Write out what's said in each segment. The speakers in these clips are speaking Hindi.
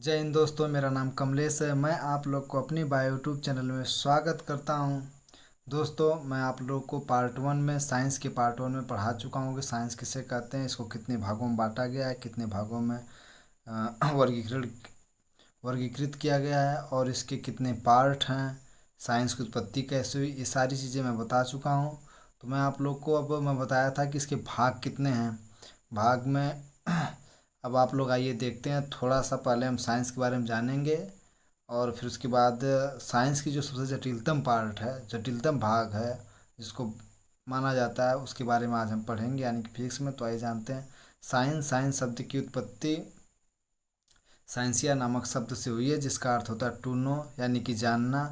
जय हिंद दोस्तों, मेरा नाम कमलेश है। मैं आप लोग को अपनी बायो यूट्यूब चैनल में स्वागत करता हूं। दोस्तों, मैं आप लोग को पार्ट वन में साइंस के पार्ट वन में पढ़ा चुका हूं कि साइंस किसे कहते हैं, इसको कितने भागों में बांटा गया है, कितने भागों में वर्गीकृत वर्गीकृत किया गया है और इसके कितने पार्ट हैं, साइंस की उत्पत्ति कैसे हुई, ये सारी चीज़ें मैं बता चुका हूँ। तो मैं आप लोग को अब मैं बताया था कि इसके भाग कितने हैं। भाग में अब आप लोग आइए देखते हैं। थोड़ा सा पहले हम साइंस के बारे में जानेंगे और फिर उसके बाद साइंस की जो सबसे जटिलतम पार्ट है, जटिलतम भाग है, जिसको माना जाता है, उसके बारे में आज हम पढ़ेंगे, यानी कि फिजिक्स में। तो आइए जानते हैं। साइंस शब्द की उत्पत्ति साइंसिया नामक शब्द से हुई है, जिसका अर्थ होता है टू नो, यानी कि जानना।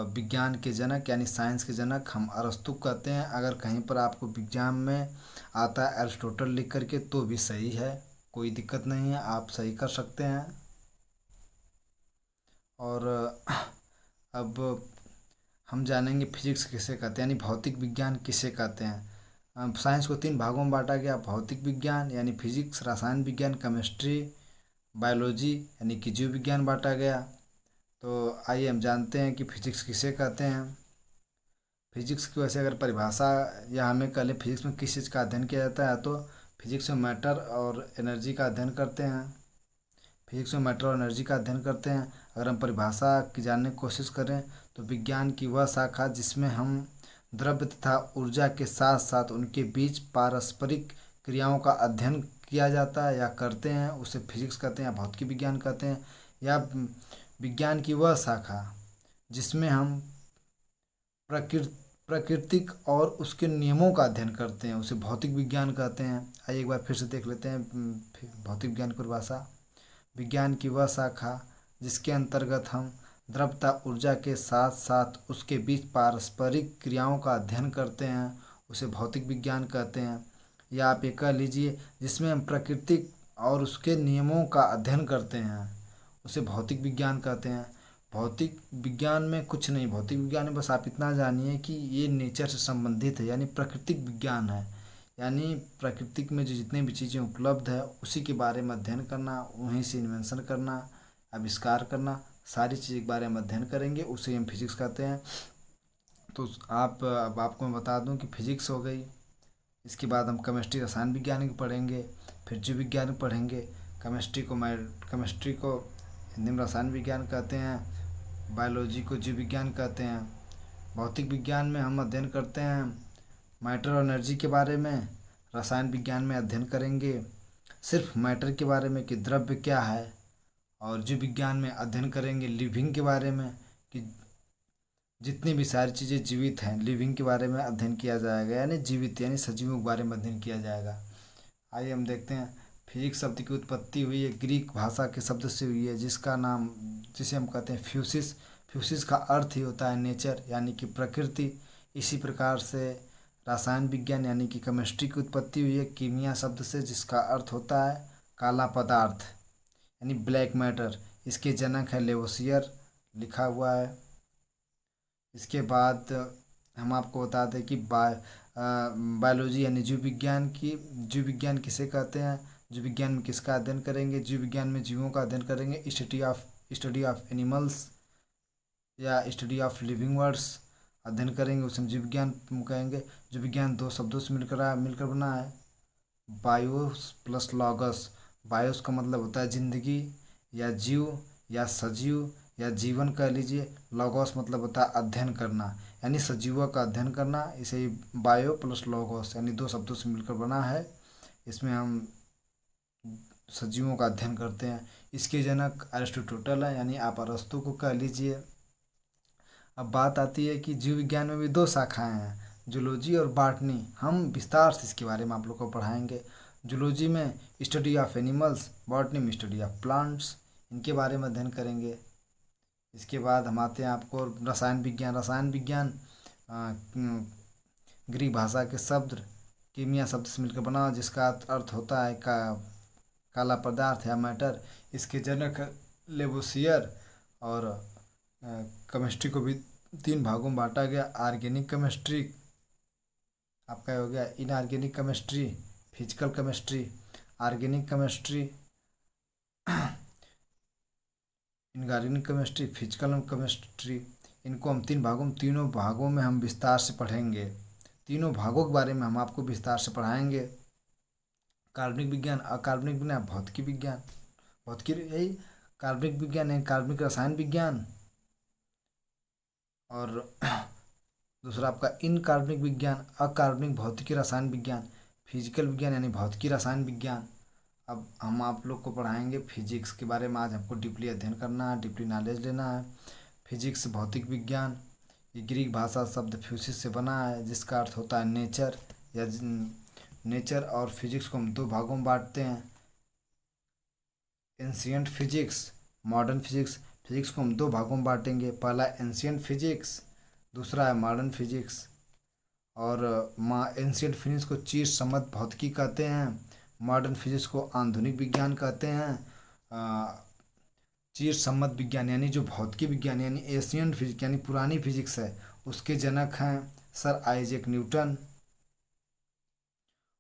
विज्ञान के जनक यानी साइंस के जनक हम अरस्तु कहते हैं। अगर कहीं पर आपको विज्ञान में आता है एरिस्टोटल लिख करके तो भी सही है, कोई दिक्कत नहीं है, आप सही कर सकते हैं। और अब हम जानेंगे फिजिक्स किसे कहते हैं, यानी भौतिक विज्ञान किसे कहते हैं। साइंस को तीन भागों में बांटा गया: भौतिक विज्ञान यानी फिजिक्स, रसायन विज्ञान केमिस्ट्री, बायोलॉजी यानी कि जीव विज्ञान बांटा गया। तो आइए हम जानते हैं कि फिजिक्स किसे कहते हैं। फिजिक्स की वैसे अगर परिभाषा या हमें कह लें फिजिक्स में किस चीज़ का अध्ययन किया जाता है, तो फिजिक्स में मैटर और एनर्जी का अध्ययन करते हैं। फिजिक्स में मैटर और एनर्जी का अध्ययन करते हैं। अगर हम परिभाषा की जानने की कोशिश करें तो विज्ञान की वह शाखा जिसमें हम द्रव्य तथा ऊर्जा के साथ साथ उनके बीच पारस्परिक क्रियाओं का अध्ययन किया जाता है या करते हैं, उसे फिजिक्स कहते हैं या भौतिक विज्ञान कहते हैं। या विज्ञान की वह शाखा जिसमें हम प्रकृति प्राकृतिक और उसके नियमों का अध्ययन करते हैं, उसे भौतिक विज्ञान कहते हैं। आइए एक बार फिर से देख लेते हैं भौतिक विज्ञान की परिभाषा। विज्ञान की वह शाखा जिसके अंतर्गत हम द्रव्यता ऊर्जा के साथ साथ उसके बीच पारस्परिक क्रियाओं का अध्ययन करते हैं, उसे भौतिक विज्ञान कहते हैं। या आप ये कह लीजिए जिसमें हम प्रकृति और उसके नियमों का अध्ययन करते हैं, उसे भौतिक विज्ञान कहते हैं। भौतिक विज्ञान में कुछ नहीं, भौतिक विज्ञान में बस आप इतना जानिए कि ये नेचर से संबंधित है, यानी प्राकृतिक विज्ञान है। यानी प्रकृति में जो जितनी भी चीज़ें उपलब्ध है उसी के बारे में अध्ययन करना, वहीं से इन्वेंशन करना, आविष्कार करना, सारी चीज़ के बारे में अध्ययन करेंगे, उसे हम फिजिक्स कहते हैं। तो आप अब आपको मैं बता दूं कि फिजिक्स हो गई। इसके बाद हम केमिस्ट्री रसायन विज्ञान की पढ़ेंगे, फिर जीव विज्ञान पढ़ेंगे। केमिस्ट्री को हिंदी में रसायन विज्ञान कहते हैं, बायोलॉजी को जीव विज्ञान कहते हैं। भौतिक विज्ञान में हम अध्ययन करते हैं मैटर और एनर्जी के बारे में। रसायन विज्ञान में अध्ययन करेंगे सिर्फ मैटर के बारे में कि द्रव्य क्या है। और जीव विज्ञान में अध्ययन करेंगे लिविंग के बारे में, कि जितनी भी सारी चीज़ें जीवित हैं लिविंग के बारे में अध्ययन किया जाएगा, यानी जीवित यानी सजीवों के बारे में अध्ययन किया जाएगा। आइए हम देखते हैं। फिजिक्स शब्द की उत्पत्ति हुई है ग्रीक भाषा के शब्द से हुई है, जिसका नाम जिसे हम कहते हैं फ्यूसिस। फ्यूसिस का अर्थ ही होता है नेचर, यानी कि प्रकृति। इसी प्रकार से रसायन विज्ञान यानी कि केमिस्ट्री की उत्पत्ति हुई है कीमिया शब्द से, जिसका अर्थ होता है काला पदार्थ यानी ब्लैक मैटर। इसके जनक है लेवोसियर, लिखा हुआ है। इसके बाद हम आपको बता दें कि बायोलॉजी यानी जीव विज्ञान किसे कहते हैं। जीव विज्ञान में किसका अध्ययन करेंगे? जीव विज्ञान में जीवों का अध्ययन करेंगे, स्टडी ऑफ एनिमल्स या स्टडी ऑफ लिविंग वर्ड्स अध्ययन करेंगे, उसे हम जीव विज्ञान कहेंगे। जीव विज्ञान दो शब्दों से मिलकर बना है, बायोस प्लस लॉगस। बायोस का मतलब होता है जिंदगी या जीव या सजीव या जीवन कह लीजिए। लॉगोस मतलब होता है अध्ययन करना, यानी सजीवों का अध्ययन करना। इसे ही बायो प्लस लॉगोस यानी दो शब्दों से मिलकर बना है। इसमें हम सजीवों का अध्ययन करते हैं। इसके जनक अरिस्टोटल है, यानी आप अरस्तु को कह लीजिए। अब बात आती है कि जीव विज्ञान में भी दो शाखाएं हैं, जूलॉजी और बॉटनी। हम विस्तार से इसके बारे में आप लोग को पढ़ाएंगे। जूलॉजी में स्टडी ऑफ एनिमल्स, बॉटनी में स्टडी ऑफ प्लांट्स, इनके बारे में अध्ययन करेंगे। इसके बाद हम आते हैं आपको रसायन विज्ञान। रसायन विज्ञान ग्रीक भाषा के शब्द कीमिया शब्द से मिलकर बना, जिसका अर्थ होता है काला पदार्थ या मैटर। इसके जनक लेवोसियर। और केमिस्ट्री को भी तीन भागों में बांटा गया: ऑर्गेनिक केमिस्ट्री आपका हो गया, inorganic chemistry, physical chemistry. Organic chemistry inorganic chemistry, physical chemistry, इनको हम तीनों भागों में हम विस्तार से पढ़ेंगे। तीनों भागों के बारे में हम आपको विस्तार से पढ़ाएंगे। कार्बनिक विज्ञान, अकार्बनिक विज्ञान, भौतिकी विज्ञान, भौतिकी यही कार्बनिक विज्ञान है, कार्बनिक रसायन विज्ञान, और दूसरा आपका इनकार्बनिक विज्ञान, अकार्बनिक भौतिकी रसायन विज्ञान, फिजिकल विज्ञान यानी भौतिकी रसायन विज्ञान। अब हम आप लोग को पढ़ाएंगे फिजिक्स के बारे में। आज हमको डीपली अध्ययन करना है, डीपली नॉलेज लेना है। फिजिक्स भौतिक विज्ञान, ये ग्रीक भाषा शब्द फ्यूसिस से बना है, जिसका अर्थ होता है नेचर या नेचर। और फिजिक्स को हम दो भागों में बांटते हैं, ancient physics, modern physics. Physics को हम दो भागों में बांटेंगे, पहला एंशियंट फिजिक्स, दूसरा है मॉडर्न फिजिक्स। और एंशियंट फिजिक्स को चिर सम्मत भौतिकी कहते हैं, मॉडर्न फिजिक्स को आधुनिक विज्ञान कहते हैं। चिर सम्मत विज्ञान यानी जो भौतिकी विज्ञान यानी एशियंट फिजिक्स यानी पुरानी फिजिक्स है, उसके जनक हैं सर आइजैक न्यूटन।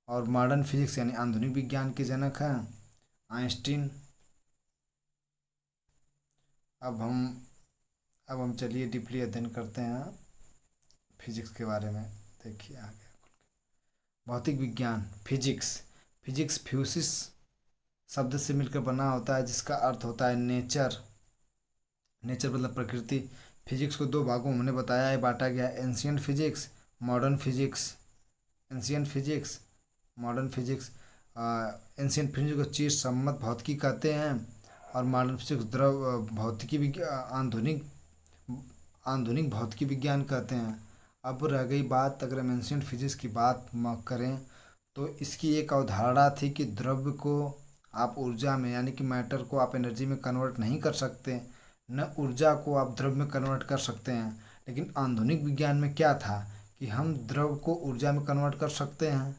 और मॉडर्न फिजिक्स यानी आधुनिक विज्ञान के जनक हैं आइंस्टीन। अब हम चलिए डीपली अध्ययन करते हैं फिजिक्स के बारे में। देखिए आगे भौतिक विज्ञान, फिजिक्स फ्यूसिस शब्द से मिलकर बना होता है, जिसका अर्थ होता है नेचर मतलब प्रकृति। फिजिक्स को दो भागों में हमने बताया है, बांटा गया है, ancient physics, modern physics. Ancient physics, modern physics. Ancient physics को चिर सम्मत भौतिकी कहते हैं, और मॉडर्न फिजिक्स द्रव भौतिकी विज्ञान, आधुनिक भौतिकी विज्ञान कहते हैं। अब रह गई बात, अगर हम एंशियंट फिजिक्स की बात करें तो इसकी एक अवधारणा थी कि द्रव्य को आप ऊर्जा में यानी कि मैटर को आप एनर्जी में कन्वर्ट नहीं कर सकते, न ऊर्जा को आप द्रव्य में कन्वर्ट कर सकते हैं। लेकिन आधुनिक विज्ञान में क्या था कि हम द्रव्य को ऊर्जा में कन्वर्ट कर सकते हैं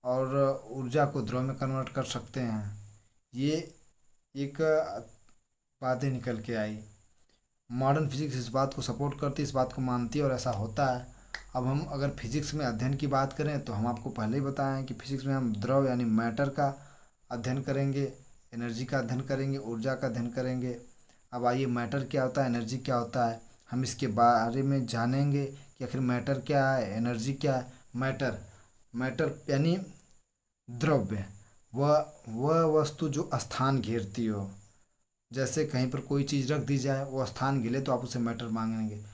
और ऊर्जा को द्रव्य में कन्वर्ट कर सकते हैं। ये एक बातें निकल के आई। मॉडर्न फिजिक्स इस बात को सपोर्ट करती है, इस बात को मानती है और ऐसा होता है। अब हम अगर फिजिक्स में अध्ययन की बात करें तो हम आपको पहले ही बताएं कि फिजिक्स में हम द्रव यानी मैटर का अध्ययन करेंगे, एनर्जी का अध्ययन करेंगे, ऊर्जा का अध्ययन करेंगे। अब आइए मैटर क्या होता है, एनर्जी क्या होता है, हम इसके बारे में जानेंगे कि आखिर मैटर क्या है, एनर्जी क्या है। मैटर यानी द्रव्य, वह वस्तु जो स्थान घेरती हो। जैसे कहीं पर कोई चीज़ रख दी जाए, वो स्थान घेरे तो आप उसे मैटर मांगेंगे।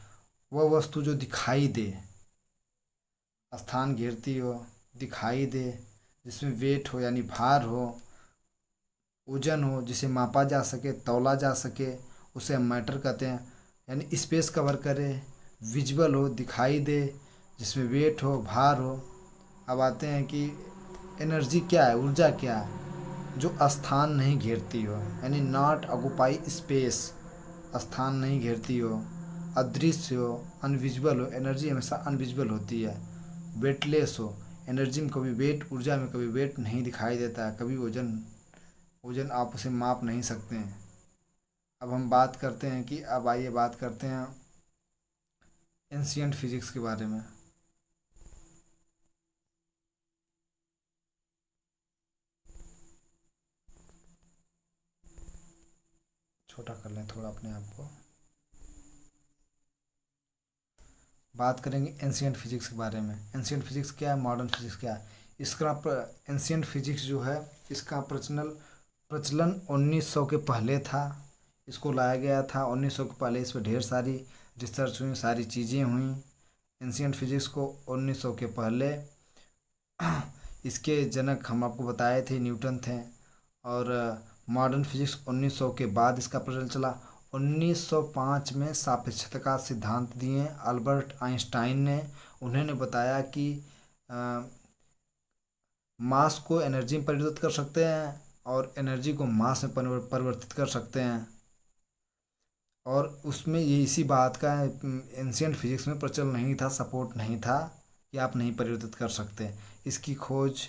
वह वस्तु जो दिखाई दे, स्थान घेरती हो, दिखाई दे, जिसमें वेट हो यानी भार हो, वजन हो, जिसे मापा जा सके, तौला जा सके, उसे हम मैटर कहते हैं। यानी स्पेस कवर करे, विजुअल हो, दिखाई दे, जिसमें वेट हो, भार हो। अब आते हैं कि एनर्जी क्या है, ऊर्जा क्या है, जो स्थान नहीं घेरती हो यानी नॉट ऑक्यूपाई स्पेस, स्थान नहीं घेरती हो, अदृश्य हो, अनविजिबल हो। एनर्जी हमेशा अनविजिबल होती है। वेटलेस हो, एनर्जी में कभी वेट, ऊर्जा में कभी वेट नहीं दिखाई देता है, कभी वजन आप उसे माप नहीं सकते हैं। अब हम बात करते हैं कि अब आइए बात करते हैं एंशियंट फिजिक्स के बारे में। छोटा कर लें थोड़ा अपने आप को। बात करेंगे एंशियंट फिजिक्स के बारे में। एंशियंट फिजिक्स क्या है, मॉडर्न फिजिक्स क्या है। इसका एंशियंट फिजिक्स जो है, इसका प्रचलन 1900 के पहले था। इसको लाया गया था 1900 के पहले। इस पर ढेर सारी रिसर्च हुई, सारी चीज़ें हुई। एंशियंट फिजिक्स को 1900 के पहले इसके जनक हम आपको बताए थे न्यूटन थे। और मॉडर्न फिजिक्स 1900 के बाद इसका प्रचलन चला। 1905 में सापेक्षता का सिद्धांत दिए अल्बर्ट आइंस्टाइन ने। उन्होंने बताया कि मास को एनर्जी में परिवर्तित कर सकते हैं और एनर्जी को मास में परिवर्तित कर सकते हैं। और उसमें ये इसी बात का एंशियंट फिजिक्स में प्रचलन नहीं था, सपोर्ट नहीं था कि आप नहीं परिवर्तित कर सकते। इसकी खोज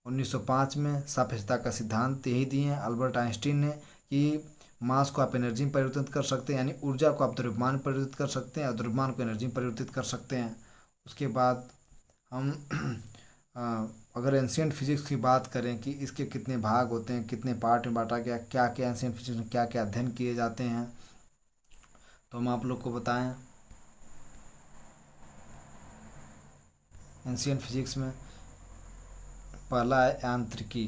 1905 में सापेक्षता का सिद्धांत यही दिए हैं अल्बर्ट आइंस्टीन ने कि मास को आप एनर्जी में परिवर्तित कर सकते हैं, यानी ऊर्जा को आप द्रव्यमान में परिवर्तित कर सकते हैं और द्रव्यमान को एनर्जी में परिवर्तित कर सकते हैं। उसके बाद हम अगर एंशियंट फिजिक्स की बात करें कि इसके कितने भाग होते हैं, कितने पार्ट में बांटा गया, क्या क्या एंशियंट फिजिक्स में क्या क्या अध्ययन किए जाते हैं, तो हम आप लोग को बताएं। एंशियंट फिजिक्स में पहला है यांत्रिकी।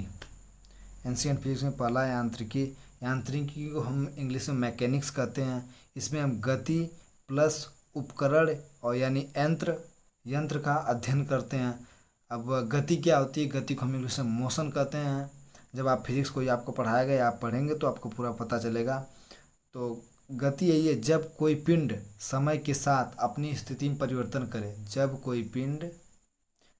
एंशियंट फिजिक्स में पहला है यांत्रिकी। यांत्रिकी को हम इंग्लिश में मैकेनिक्स कहते हैं। इसमें हम गति प्लस उपकरण और यानी यंत्र यंत्र का अध्ययन करते हैं। अब गति क्या होती है? गति को हम इंग्लिश में मोशन कहते हैं। जब आप फिजिक्स कोई आपको पढ़ाया गया, आप पढ़ेंगे तो आपको पूरा पता चलेगा। तो गति यही है, जब कोई पिंड समय के साथ अपनी स्थिति में परिवर्तन करे। जब कोई पिंड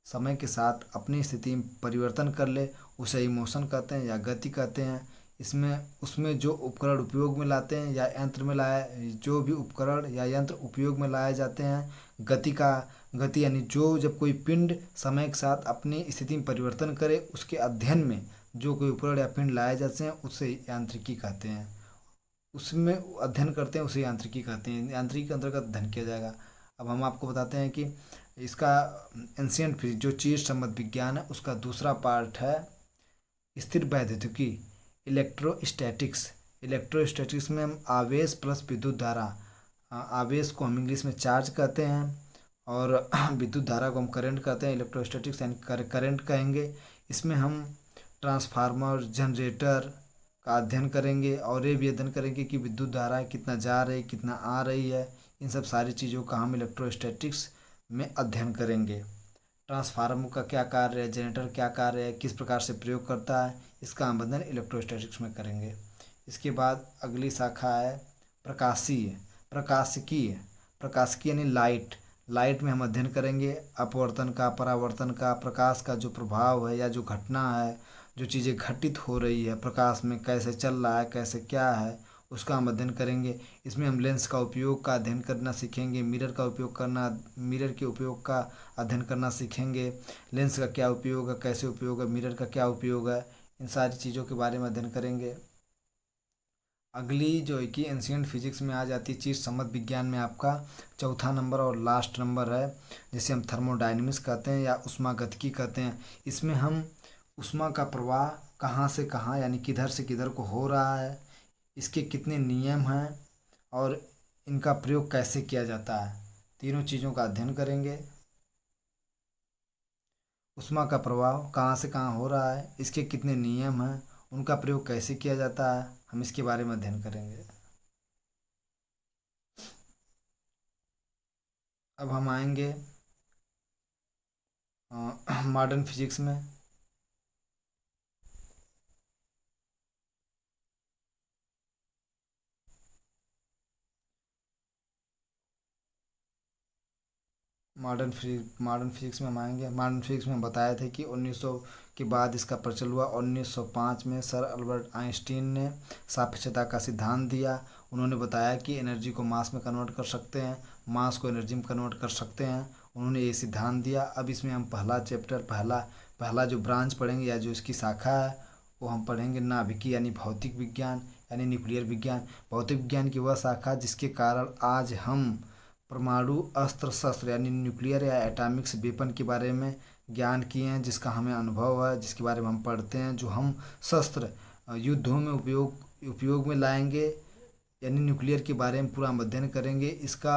समय के साथ अपनी स्थिति में परिवर्तन कर ले, उसे इमोशन कहते हैं या गति कहते हैं। इसमें उसमें जो उपकरण उपयोग में लाते हैं या यंत्र में लाए, जो भी उपकरण या यंत्र उपयोग में लाए जाते हैं, गति यानी जो जब कोई पिंड समय के साथ अपनी स्थिति में परिवर्तन करे, उसके अध्ययन में जो कोई उपकरण या पिंड लाए जाते हैं, उसे यांत्रिकी कहते हैं। उसमें अध्ययन करते हैं, उसे यांत्रिकी कहते हैं। यांत्रिकी के अंतर्गत अध्ययन किया जाएगा। अब हम आपको बताते हैं कि इसका एंशियंट फिजिक्स जो चीज संबंध विज्ञान है, उसका दूसरा पार्ट है स्थिर वैद्युतिकी, इलेक्ट्रोस्टैटिक्स। इलेक्ट्रोस्टैटिक्स में हम आवेश प्लस विद्युत धारा, आवेश को हम इंग्लिश में चार्ज कहते हैं और विद्युत धारा को हम करंट कहते हैं। इलेक्ट्रोस्टैटिक्स यानी करंट कहेंगे। इसमें हम ट्रांसफार्मर, जनरेटर का अध्ययन करेंगे और ये भी अध्ययन करेंगे कि विद्युत धारा कितना जा रही, कितना आ रही है। इन सब सारी चीज़ों का हम इलेक्ट्रोस्टैटिक्स में अध्ययन करेंगे। ट्रांसफार्मर का क्या कार्य है, जनरेटर क्या कार्य है, किस प्रकार से प्रयोग करता है, इसका हम अध्ययन इलेक्ट्रोस्टैटिक्स में करेंगे। इसके बाद अगली शाखा है प्रकाशीय। प्रकाशिकी प्रकाशिकी यानी लाइट। लाइट में हम अध्ययन करेंगे अपवर्तन का, परावर्तन का, प्रकाश का जो प्रभाव है या जो घटना है, जो चीज़ें घटित हो रही है प्रकाश में, कैसे चल रहा है, कैसे क्या है, उसका हम अध्ययन करेंगे। इसमें हम लेंस का उपयोग का अध्ययन करना सीखेंगे, मिरर का उपयोग करना, मिरर के उपयोग का अध्ययन करना सीखेंगे। लेंस का क्या उपयोग है, कैसे उपयोग है, मिरर का क्या उपयोग है, इन सारी चीज़ों के बारे में अध्ययन करेंगे। अगली जो है कि एंशियंट फिजिक्स में आ जाती है चीज़ समझ विज्ञान में आपका चौथा नंबर और लास्ट नंबर है, जिसे हम थर्मोडायनेमिक्स कहते हैं या ऊष्मागतिकी कहते हैं। इसमें हम ऊष्मा का प्रवाह कहाँ से कहाँ यानी किधर से किधर को हो रहा है, इसके कितने नियम हैं और इनका प्रयोग कैसे किया जाता है, तीनों चीज़ों का अध्ययन करेंगे। ऊष्मा का प्रवाह कहाँ से कहाँ हो रहा है, इसके कितने नियम हैं, उनका प्रयोग कैसे किया जाता है, हम इसके बारे में अध्ययन करेंगे। अब हम आएंगे मॉडर्न फिजिक्स में। मॉडर्न फिजिक्स में हम आएंगे। मॉडर्न फिजिक्स में हम बताए थे कि 1900 के बाद इसका प्रचलन हुआ। 1905 में सर अल्बर्ट आइंस्टीन ने सापेक्षता का सिद्धांत दिया। उन्होंने बताया कि एनर्जी को मास में कन्वर्ट कर सकते हैं, मास को एनर्जी में कन्वर्ट कर सकते हैं। उन्होंने ये सिद्धांत दिया। अब इसमें हम पहला चैप्टर, पहला पहला जो ब्रांच पढ़ेंगे या जो इसकी शाखा है, वो हम पढ़ेंगे नाभिकी यानी भौतिक विज्ञान यानी न्यूक्लियर विज्ञान। भौतिक विज्ञान की वह शाखा जिसके कारण आज हम परमाणु अस्त्र शस्त्र यानी न्यूक्लियर या एटॉमिक्स वेपन के बारे में ज्ञान किए हैं, जिसका हमें अनुभव है, जिसके बारे में हम पढ़ते हैं, जो हम शस्त्र युद्धों में उपयोग में लाएंगे, यानी न्यूक्लियर के बारे में पूरा हम अध्ययन करेंगे। इसका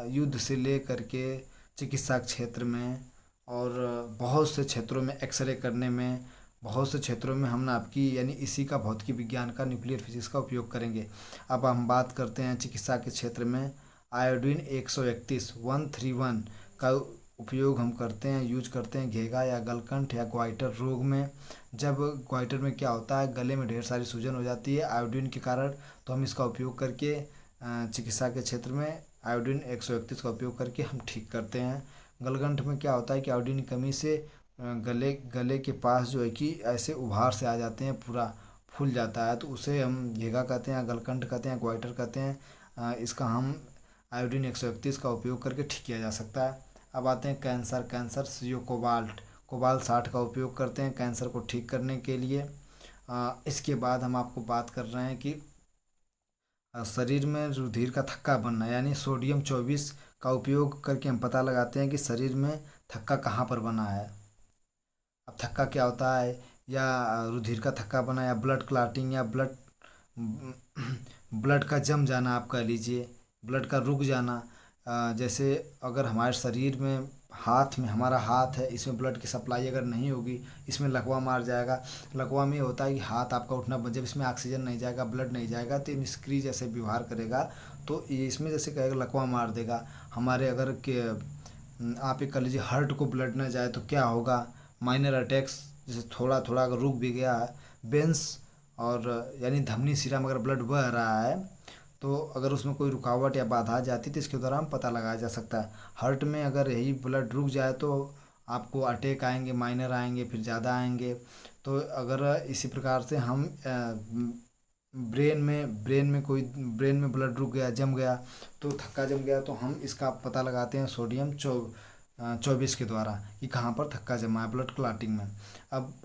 युद्ध से ले करके चिकित्सा क्षेत्र में और बहुत से क्षेत्रों में, एक्सरे करने में, बहुत से क्षेत्रों में हम आपकी यानी इसी का भौतिक विज्ञान का, न्यूक्लियर फिजिक्स का उपयोग करेंगे। अब हम बात करते हैं चिकित्सा के क्षेत्र में। आयोडीन 131 का उपयोग हम करते हैं, यूज करते हैं घेगा या गलकंठ या ग्वाइटर रोग में। जब ग्वाइटर में क्या होता है, गले में ढेर सारी सूजन हो जाती है आयोडीन के कारण, तो हम इसका उपयोग करके चिकित्सा के क्षेत्र में आयोडीन 131 का उपयोग करके हम ठीक करते हैं। गलकंठ में क्या होता है कि आयोडीन की कमी से गले गले के पास जो है कि ऐसे उभार से आ जाते हैं, पूरा फूल जाता है, तो उसे हम घेगा कहते हैं, गलकंठ कहते हैं, ग्वाइटर कहते हैं। इसका हम आयोडीन 131 का उपयोग करके ठीक किया जा सकता है। अब आते हैं कैंसर। कैंसर से जो कोबाल्ट 60 का उपयोग करते हैं कैंसर को ठीक करने के लिए। इसके बाद हम आपको बात कर रहे हैं कि शरीर में रुधिर का थक्का बनना यानी सोडियम 24 का उपयोग करके हम पता लगाते हैं कि शरीर में थक्का कहाँ पर बना है। अब अब थक्का क्या होता है, या रुधिर का थक्का बना, या ब्लड क्लाटिंग, या ब्लड का जम जाना, आप कह लीजिए ब्लड का रुक जाना। जैसे अगर हमारे शरीर में हाथ में, हमारा हाथ है, इसमें ब्लड की सप्लाई अगर नहीं होगी, इसमें लकवा मार जाएगा। लकवा में होता है कि हाथ आपका उठना बंद, जब इसमें ऑक्सीजन नहीं जाएगा, ब्लड नहीं जाएगा, तो ये निष्क्रिय जैसे व्यवहार करेगा। तो ये इसमें जैसे कहेगा लकवा मार देगा हमारे। अगर के आप ये कर लीजिए हार्ट को ब्लड ना जाए तो क्या होगा, माइनर अटैक्स, जैसे थोड़ा थोड़ा अगर रुक भी गया है बेंस, और यानी धमनी शिरा में अगर ब्लड बह रहा है, तो अगर उसमें कोई रुकावट या बाधा आ जाती है तो इसके द्वारा हम पता लगाया जा सकता है। हार्ट में अगर यही ब्लड रुक जाए तो आपको अटैक आएंगे, माइनर आएंगे, फिर ज़्यादा आएंगे। तो अगर इसी प्रकार से हम ब्रेन में ब्लड रुक गया, जम गया, तो थक्का जम गया, तो हम इसका पता लगाते हैं सोडियम 24 के द्वारा कि कहाँ पर थक्का जमा है, ब्लड क्लॉटिंग में।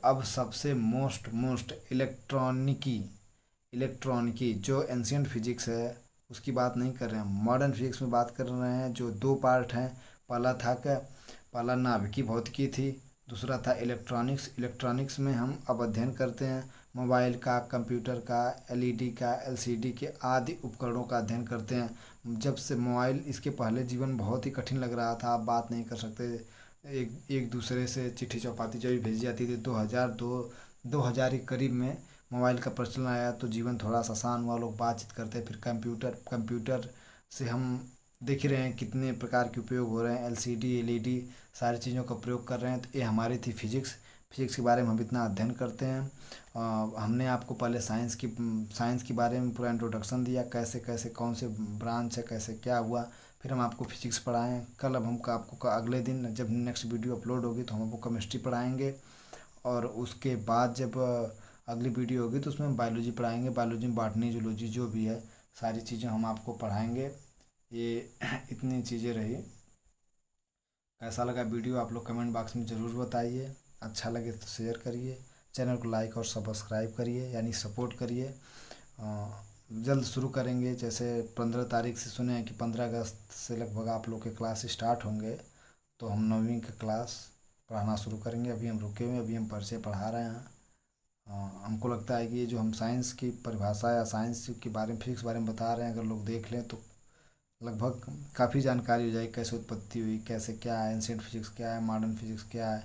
अब सबसे मोस्ट इलेक्ट्रॉनिकी जो एंशियंट फिजिक्स है उसकी बात नहीं कर रहे हैं, मॉडर्न फिजिक्स में बात कर रहे हैं। जो दो पार्ट हैं, पहला था क्या, पहला नाभिकीय भौतिकी थी, दूसरा था इलेक्ट्रॉनिक्स। इलेक्ट्रॉनिक्स में हम अब अध्ययन करते हैं मोबाइल का, कंप्यूटर का, एलईडी का, एलसीडी के आदि उपकरणों का अध्ययन करते हैं। जब से मोबाइल, इसके पहले जीवन बहुत ही कठिन लग रहा था, आप बात नहीं कर सकते, एक एक दूसरे से चिट्ठी चौपाती जब भी भेजी जाती थी। 2000 के करीब में मोबाइल का प्रचलन आया तो जीवन थोड़ा सा आसान हुआ, लोग बातचीत करते हैं। फिर कंप्यूटर से हम देख ही रहे हैं कितने प्रकार के उपयोग हो रहे हैं, एलसीडी, एलईडी, सारी चीज़ों का प्रयोग कर रहे हैं। तो ये हमारी थी फिजिक्स। फिजिक्स के बारे में हम इतना अध्ययन करते हैं। हमने आपको पहले साइंस के बारे में पूरा इंट्रोडक्शन दिया, कैसे कैसे कौन से ब्रांच है, कैसे क्या हुआ। फिर हम आपको फिजिक्स पढ़ाएं। कल अब हम आपको अगले दिन जब नेक्स्ट वीडियो अपलोड होगी तो हम आपको केमिस्ट्री पढ़ाएंगे। और उसके बाद जब अगली वीडियो होगी तो उसमें हम बायोलॉजी पढ़ाएंगे। बायोलॉजी में बॉटनी, जूलॉजी जो भी है सारी चीज़ें हम आपको पढ़ाएंगे। ये इतनी चीज़ें रही। कैसा लगा वीडियो आप लोग कमेंट बॉक्स में ज़रूर बताइए। अच्छा लगे तो शेयर करिए, चैनल को लाइक और सब्सक्राइब करिए, यानी सपोर्ट करिए। जल्द शुरू करेंगे, जैसे 15 तारीख से सुने हैं कि 15 अगस्त से लगभग आप लोग के क्लास स्टार्ट होंगे। तो हम 9वीं का क्लास पढ़ाना शुरू करेंगे। अभी हम रुके हुए हैं, अभी हम परिचय पढ़ा रहे हैं। हमको लगता है कि ये जो हम साइंस की परिभाषा या साइंस के बारे में, फिजिक्स के बारे में बता रहे हैं, अगर लोग देख लें तो लगभग काफ़ी जानकारी हो जाएगी, कैसे उत्पत्ति हुई, कैसे क्या है, एंशियंट फिजिक्स क्या है, मॉडर्न फिजिक्स क्या है।